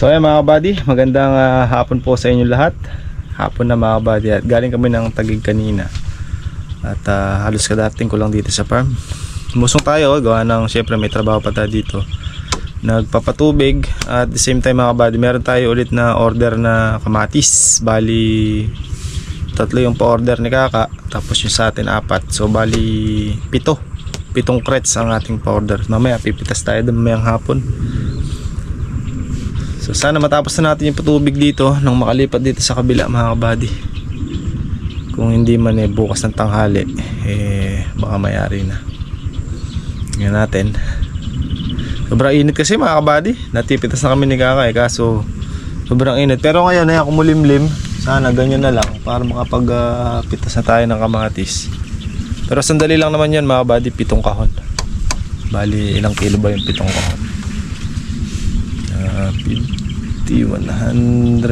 So ayan mga kabady, magandang hapon po sa inyo lahat. Hapon na mga kabady, at galing kami ng Taguig kanina. At halos kadating ko lang dito sa farm. Musong tayo, gawa ng syempre may trabaho pa tayo dito. Nagpapatubig at the same time mga kabady, meron tayo ulit na order na kamatis. Bali, tatlo yung pa-order ni Kaka, tapos yung sa atin 4. So bali, 7 crates ang ating pa-order. Mamaya pipitas tayo doon mamayang hapon. So sana matapos na natin yung patubig dito nang makalipat dito sa kabila mga kabady. Kung hindi man bukas ng tanghali baka mayari na. Tingnan natin. Sobrang init kasi mga kabady. Natipitas na kami ni Kaka kaso sobrang init. Pero ngayon ay kumulimlim. Sana ganyan na lang para makapagpitas na tayo ng kamatis. Pero sandali lang naman yan mga kabady, 7 kahon. Bali ilang kilo ba yung 7 kahon? 50, 100,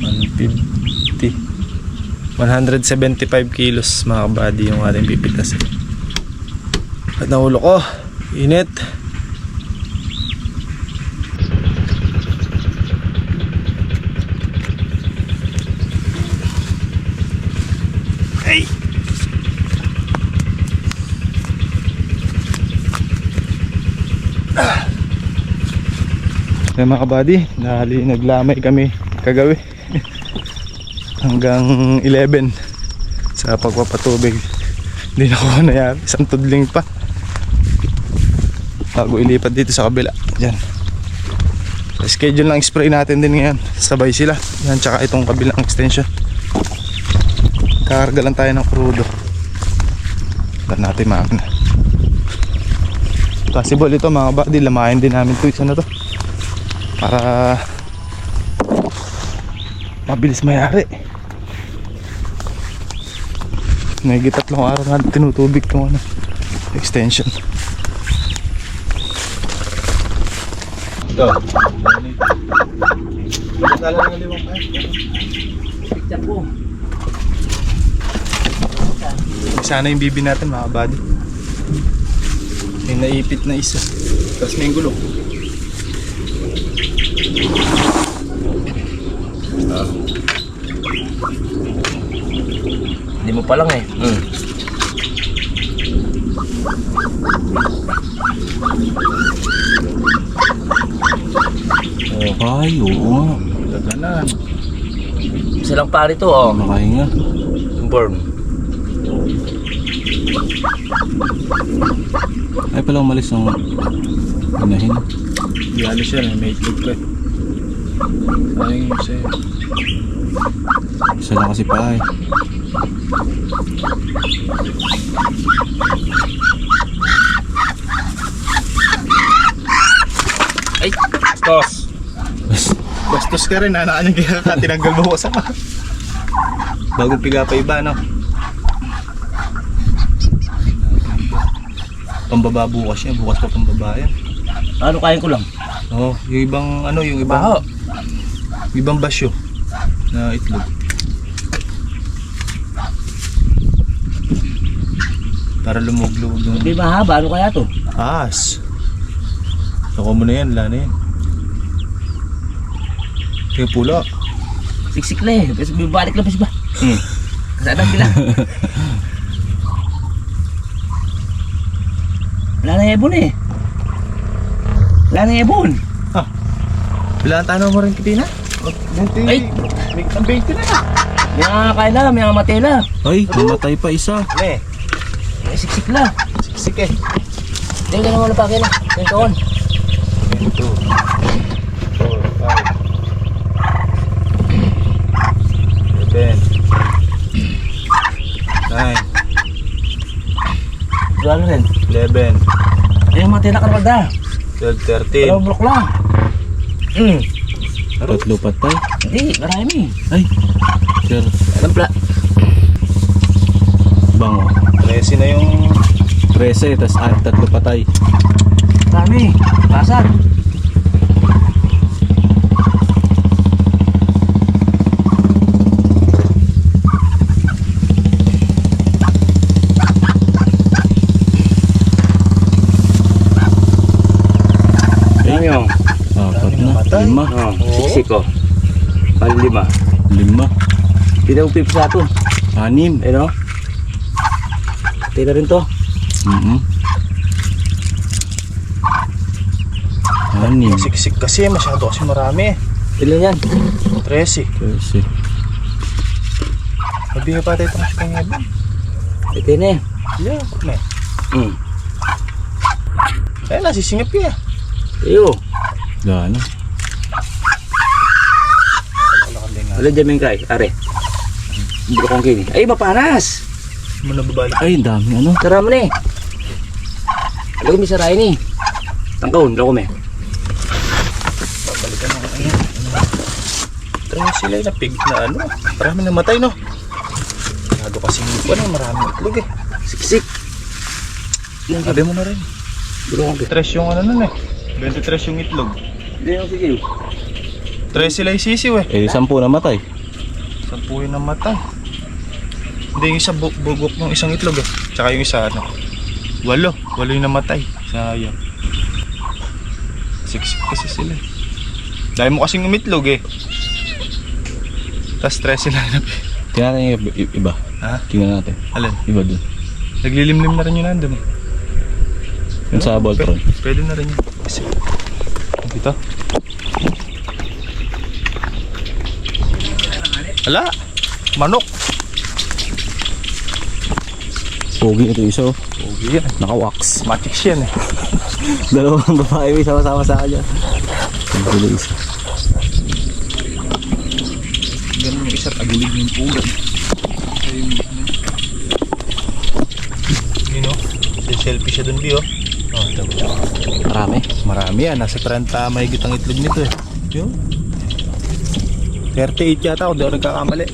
150, 175 kilos mga kabady yung ating pipitasin. At nahulog ko, init. Ay! Kaya mga kabady, naglamay kami kagabi hanggang 11 sa pagpapatubig. Hindi na ako nayari, isang tudling pa bago ilipat dito sa kabila. Diyan, schedule lang spray natin din ngayon, sabay sila yan, tsaka itong kabilang extension. Kakarga lang tayo ng crudo dan natin makina. Possible ito mga kabady, lamayan din namin ito, isa na to para mabilis mayari. May 3 araw na tinutubig itong extension. Ito tala ng limang picture po. Sana yung bibi natin mga kabady. May naipit na isa, tapos may gulo. Hindi mo pa lang eh. Ay, oo. Gaganan. Isa lang pari to oh. Makahinga. Burn. Ay pala umalis ng inahin. Hindi alis yan, may itlog ka. Sayang yung sa'yo. Isa lang kasi pa eh. Ay! Bastos! Bastos ka rin, hanaan yung kaya ka, tinanggal mo ko sa bagong piga pa iba, no? Pambaba bukas yan, bukas pa pambaba yan. Ano kain ko lang? Oo, yung ibang ano, yung ibang ibang basyo na itlog. Para lumog-log. Hindi mahaba, ano kaya to? As. Saka mo na yan, wala na yan. Kaya pula. Siksik na eh, pero bibalik lang pa siya ba? Kasadang sila. Wala na ebon eh. Wala na ebon. Wala ang tanaw mo rin kitina? Ay! May 20 na na. May mga kaila, may mga matela. Ay, namatay pa isa. May siksik na. Siksik eh. Hindi ka naman napakil na. Yung kaon. 2, 4, 5, 7, 9, Gano'n rin. 11, Ay, yung matela ka na 12, 13. Dalawang bulok lang. Tatlo patay. Hindi, marami. Ay, sir. Anong pla? Bango. 13 na yung 13, tas 3 patay. Marami. Pasar. Apat na. Namatay. 5. Oh, Oo. siksik ko. Bali 5. 5. Pinag-upip sa ito. 6. Ayun o. Tira rin to. 6. Siksik kasi, masyado kasi marami. Ilan yan? 13. 13. Mabiha pa tayo itong kanya ba? Ito na eh. Yeah, may. Ayun na, sisingip niya. Iyo. Gano. Wala dyan yung kay. Are. Buro kong kini. Ay, mapanas. Muna babalik. Ay, dami ano. Tara mo na eh. Alam ko may sarayin eh. Tangkawon, lako me. Babalikan ako ngayon. Try sila na pig na ano. Marami namatay no. Masyado kasi ano, marami itlog eh. Siksik. Sabi mo na rin. Buro kong kini. 3 yung ano nun eh. 23 yung itlog. Hindi yung sige. 3 sila yung sisiw eh. Eh, 10 namatay. 10 yung namatay. Hindi yung isa bugok yung isang itlog eh. Tsaka yung isa ano. 8 yung namatay. Sayang. Siksik kasi sila eh. Dahil mo kasing umitlog eh. Tapos 3 sila na. Tingnan natin yung iba. Ha? Tingnan natin. Alin? Iba dun. Naglilimlim na rin yun nandun eh. Yung sa Voltron. Pwede na rin yun. Kasi dito. Hala! Manok! Pogi ito isa. Pogi yan. Naka-wax. Matics yan eh. Dalawang babae may sama-sama sa kanya. Ang isa. Ganun yung isa, tagilid yung pugan. Ayun. You know, selfie siya dun, Bio. Oh, ito. Marami. Marami yan. Nasa 30 mahigit ang itlog nito eh. Yun. 38 yata ako. Di ako nagkakamali.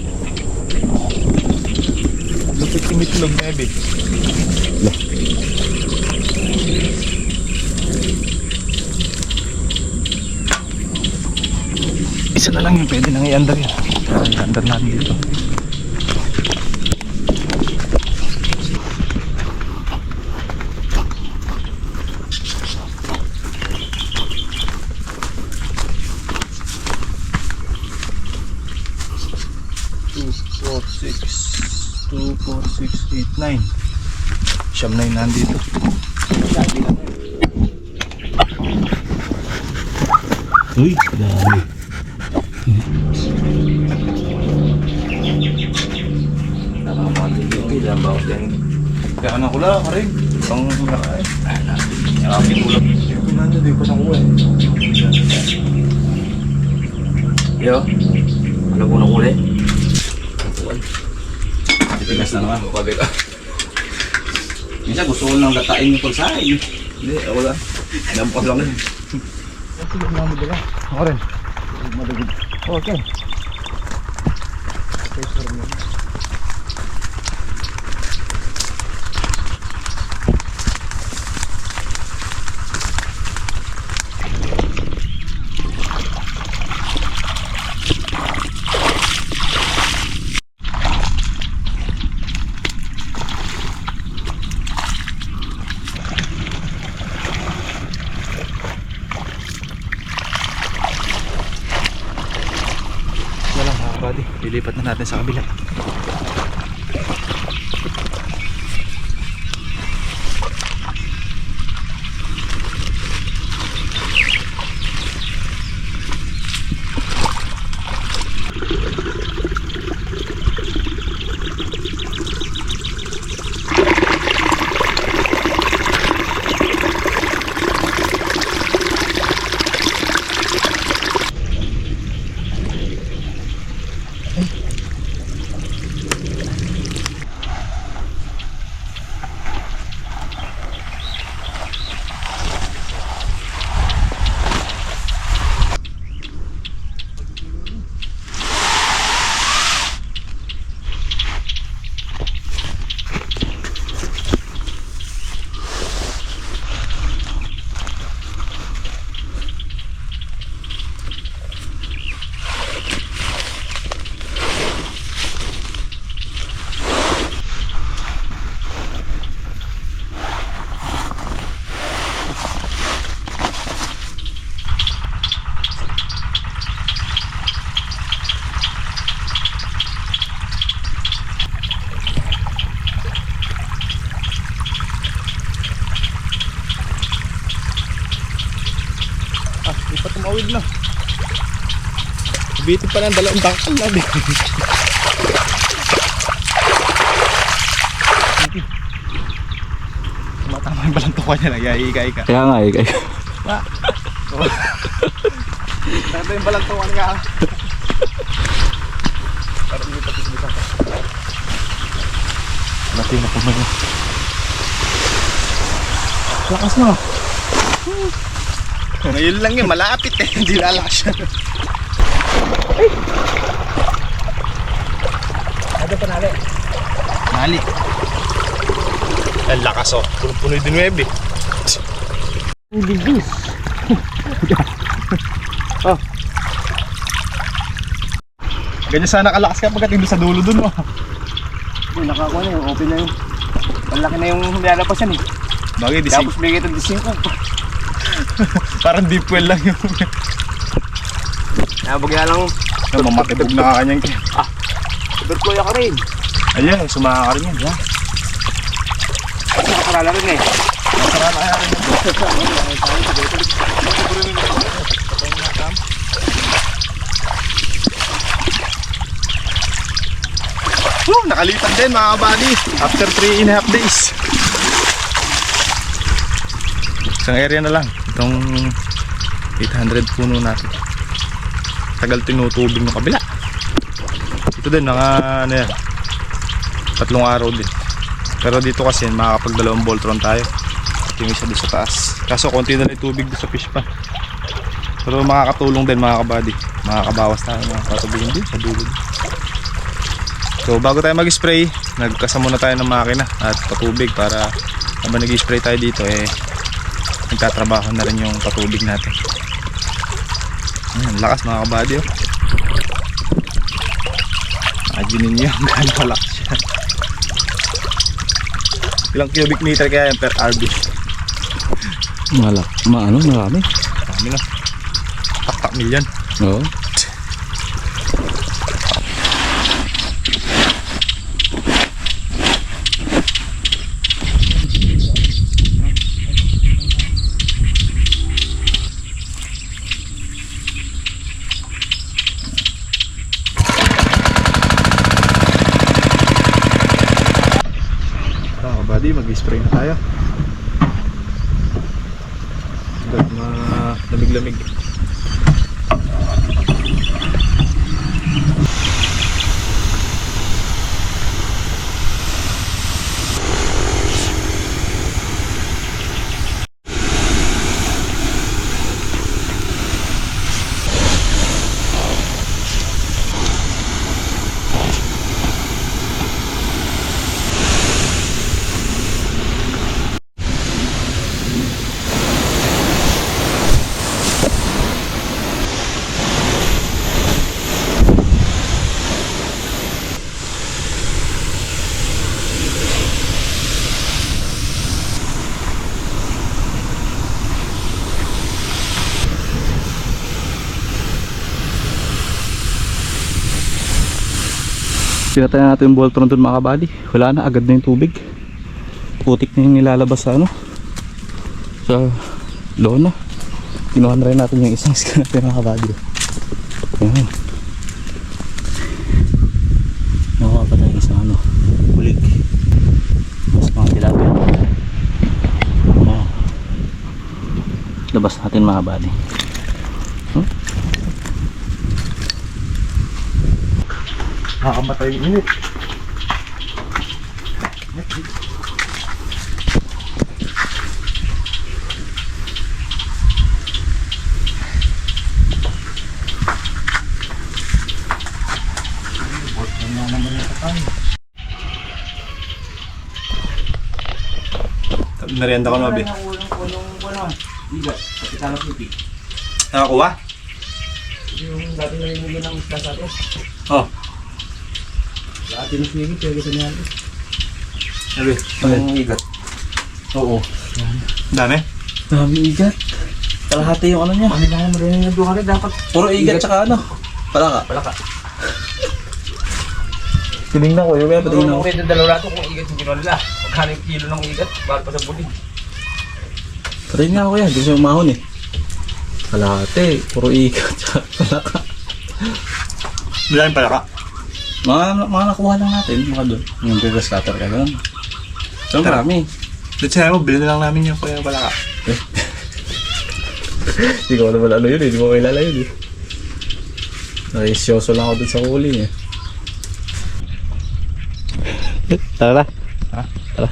Lupit yung itlog na ebe. Isa na lang yung pwede nang i-under yan. I-under natin dito. Two, four, six, 8, 9. Siyam na yun nandito. Uy, dami. Ilan ba ako dyan? Kaya anak ko lang, karin. Pang nakain. Nakapit ko lang. Yung nandun, di ko nakuha eh. Iyo. Ano po na kulay? Tigas na naman. Pagay ka. Minsan gusto ko lang latain yung pagsahin. Hindi, wala. Nampas lang yun. Sige, mamudala. Ako rin. Madagod. Okay. Buddy, lilipat na natin sa kabila. Di pa tumawid na. Bitin pa ng dalawang dangkal na din. Matama yung balantukan niya. Nag-iika-ika. Kaya nga eh. Kaya. Tanda yung balantukan nga. Parang hindi patis-bisan ka. Natin na pumayo. Lakas na. Ngayon lang yun, malapit eh. Hindi lalakas yan. Ano pa nali? Nali. Ang lakas oh. Puno-puno yung dinuebe. Bilis. Oh. Ganyan sana kalakas ka pagdating doon sa dulo dun oh. Uy, nakakuha na yung open na yun. Malaki na yung lalapas yan eh. Bagay, Tapos bigay ito 5. parang deep well lang yung Nabag na lang. mamatibog na kakanyang Berkuya ka rin. Ayan, sumaka ka rin yan. Yeah. Kasi nakakarala rin eh. Masarap kaya rin yan. Nakalipat din mga kabady after 3.5 days. Isang area na lang itong 800 puno natin. Tagal tinutubig ng kabila. Ito din mga ano yan, 3 araw din. Pero dito kasi makakapag 2 Voltron tayo. Yung isa doon sa taas. Kaso konti na lang tubig doon sa fish pan. Pero makakatulong din mga kabady. Makakabawas tayo mga patubigin din sa dulo. So bago tayo mag-spray, nagkasama muna tayo ng makina at patubig para habang nag-spray tayo dito eh nagtatrabaho na rin yung patubig natin. Ayan, lakas mga kabady oh. Imagine ninyo gano'n kalakas siya. Ilang cubic meter kaya yan per RB? Marami. Marami na. Tak milyon. Oo. Mag-spray na tayo. Lamig-lamig. Pinatay natin yung Voltron dun mga kabady. Wala na, agad na yung tubig. Putik na yung nilalabas sa ano, sa lona. Kinuha na rin natin yung isang skin natin mga kabady. Ayan. Nakuha pa tayo isang ano, kulig. Mas mga tilapia. Ayan. Labas natin mga kabady. Nakakamatay yung init. Merienda ko nabi. Nakakuha? Yung dati na rin ng isla sa atin. Oh. Dati na sinigit, kaya gusto niya atin. Nabi. Yung igat. Oo. Dami? Dami igat. Kalahati yung ano niya. Ano na naman rin yung duha rin dapat. Puro igat tsaka ano. Palaka. Tinignan ko, yung kaya patingin ako. Kung ito dalawa rato kung igat yung ginawa nila. Magkano yung kilo ng igat, bawal pa sa bulig. Try nga ako yan, hindi siya umahon eh. Kalahati, puro ikat. Palaka. Bilang pala ka. Mga nakuha lang natin, mga doon. Yung previous cutter ka doon. So marami. Dito sinabi mo, bilhin na lang namin yung kuya pala ka. Hindi ko naman ano yun eh, hindi mo kilala yun eh. Naisyoso lang ako dun sa huli eh. Tara. Ha? Tara.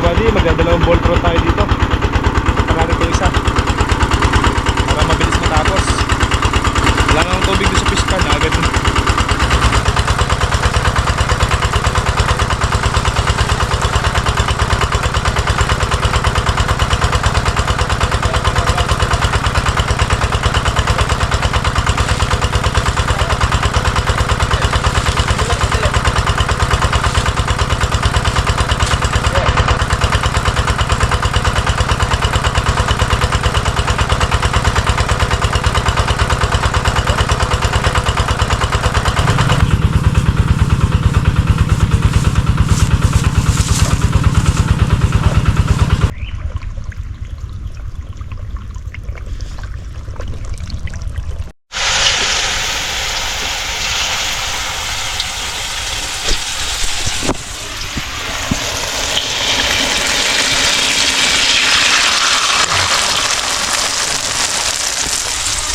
Buddy, magdadalawang bolt road tayo dito. Parang ito isa. Para mabilis matapos. Wala nang tubig doon sa piskan, agad.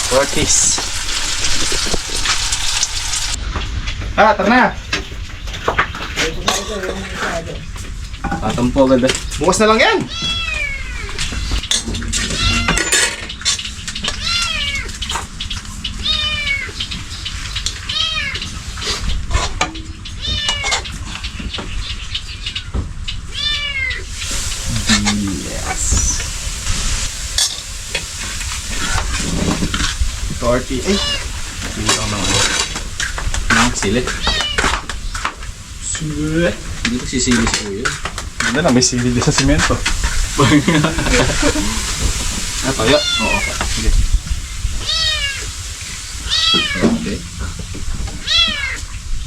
Ortiz. Ah, tara na. Tatampo agad eh. Bukas na lang yan. Ortiz. Ay. Hindi lang naman. Nang sili. Sulit. Hindi ko sisili sa uyo. Ganda na, may sili din sa simento. Ah, toyo? Oo. Sige. Okay.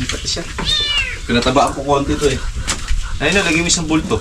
May pati siya. Pinatabaan ko konti to eh. Ayun na, lagay mo isang bulto.